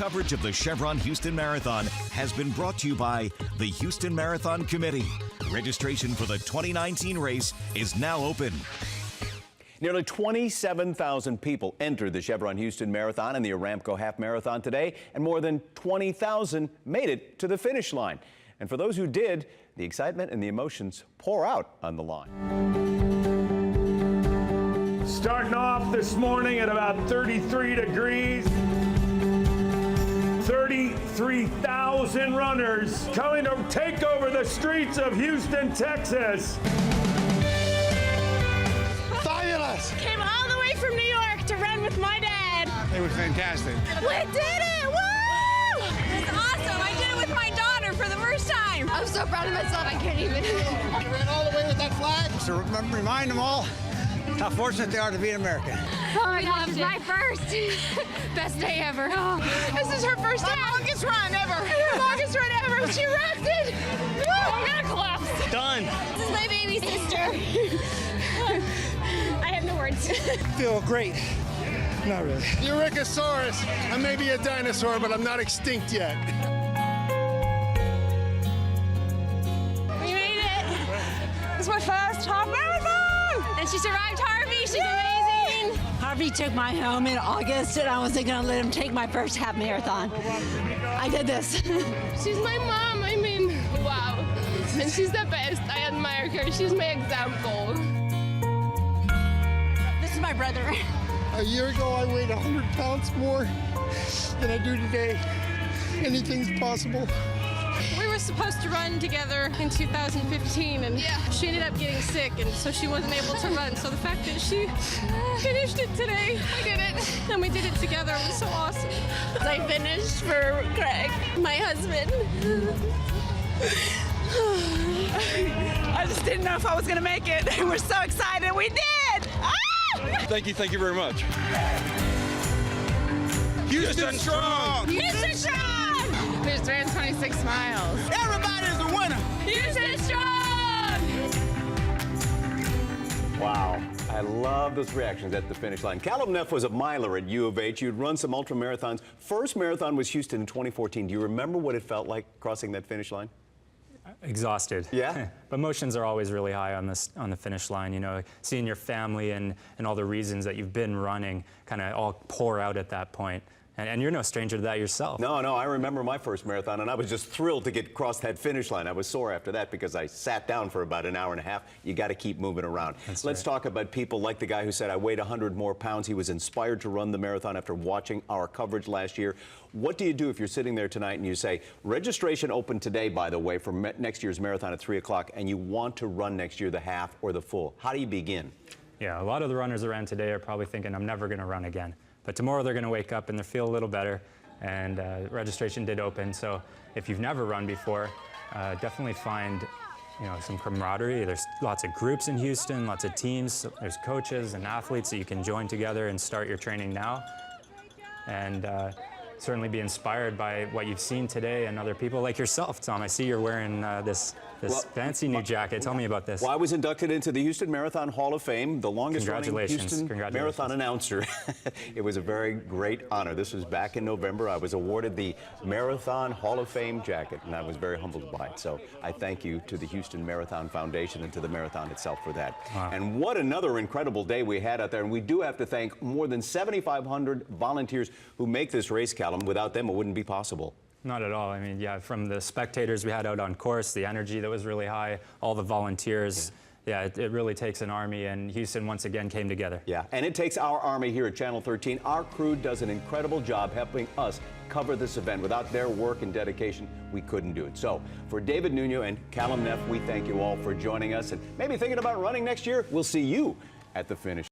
Coverage of the Chevron Houston Marathon has been brought to you by the Houston Marathon Committee. Registration for the 2019 race is now open. Nearly 27,000 people entered the Chevron Houston Marathon and the Aramco Half Marathon today, and more than 20,000 made it to the finish line. And for those who did, the excitement and the emotions pour out on the line. Starting off this morning at about 33 degrees. 33,000 runners coming to take over the streets of Houston, Texas. Fabulous! Came all the way from New York to run with my dad. It was fantastic. We did it! Woo! It's awesome. I did it with my daughter for the first time. I'm so proud of myself, I can't even. You ran all the way with that flag. So remind them all how fortunate they are to be an American. Oh my gosh, it's my first. Best day ever. Oh. This is her first time. Longest run ever. Her longest run ever. She rocked it. I'm gonna collapse. Done. This is my baby sister. I have no words. Feel great. Not really. Storeis. I may be a dinosaur, but I'm not extinct yet. We made it. It's my first half marathon. And she survived Harvey. She's amazing. Harvey took my home in August, and I wasn't going to let him take my first half marathon. I did this. She's my mom. I mean, wow. And she's the best. I admire her. She's my example. This is my brother. A year ago, I weighed 100 pounds more than I do today. Anything's possible. We were supposed to run together in 2015, and she ended up getting sick, and so she wasn't able to run. So the fact that she finished it today, I did it, and we did it together. It was so awesome. I finished for Craig, my husband. I just didn't know if I was going to make it. We're so excited. We did! Ah! Thank you very much. Houston strong! Houston strong! There's 326 miles. Everybody's a winner! Houston strong! Wow. I love those reactions at the finish line. Callum Neff was a miler at U of H. You'd run some ultra marathons. First marathon was Houston in 2014. Do you remember what it felt like crossing that finish line? Exhausted. Yeah. But emotions are always really high on the finish line. You know, seeing your family and all the reasons that you've been running kind of all pour out at that point. And you're no stranger to that yourself. No, I remember my first marathon, and I was just thrilled to get across that finish line. I was sore after that because I sat down for about an hour and a half. You got to keep moving around. Let's talk about people like the guy who said, I weighed 100 more pounds. He was inspired to run the marathon after watching our coverage last year. What do you do if you're sitting there tonight and you say, registration open today, by the way, for next year's marathon at 3 o'clock, and you want to run next year the half or the full? How do you begin? Yeah, a lot of the runners around today are probably thinking, I'm never going to run again. But tomorrow they're going to wake up and they feel a little better, and registration did open. So if you've never run before, definitely find some camaraderie. There's lots of groups in Houston, lots of teams. There's coaches and athletes that you can join together and start your training now. And certainly be inspired by what you've seen today and other people like yourself, Tom. I see you're wearing this fancy new jacket. Tell me about this. Well, I was inducted into the Houston Marathon Hall of Fame, the longest running Houston Marathon announcer. It was a very great honor. This was back in November. I was awarded the Marathon Hall of Fame jacket, and I was very humbled by it. So I thank you to the Houston Marathon Foundation and to the marathon itself for that. Wow. And what another incredible day we had out there. And we do have to thank more than 7,500 volunteers who make this race, Callum. Without them, it wouldn't be possible. Not at all. I mean, yeah, from the spectators we had out on course, the energy that was really high, all the volunteers. Yeah, it really takes an army, and Houston once again came together. Yeah, and it takes our army here at Channel 13. Our crew does an incredible job helping us cover this event. Without their work and dedication, we couldn't do it. So, for David Nuno and Callum Neff, we thank you all for joining us, and maybe thinking about running next year. We'll see you at the finish.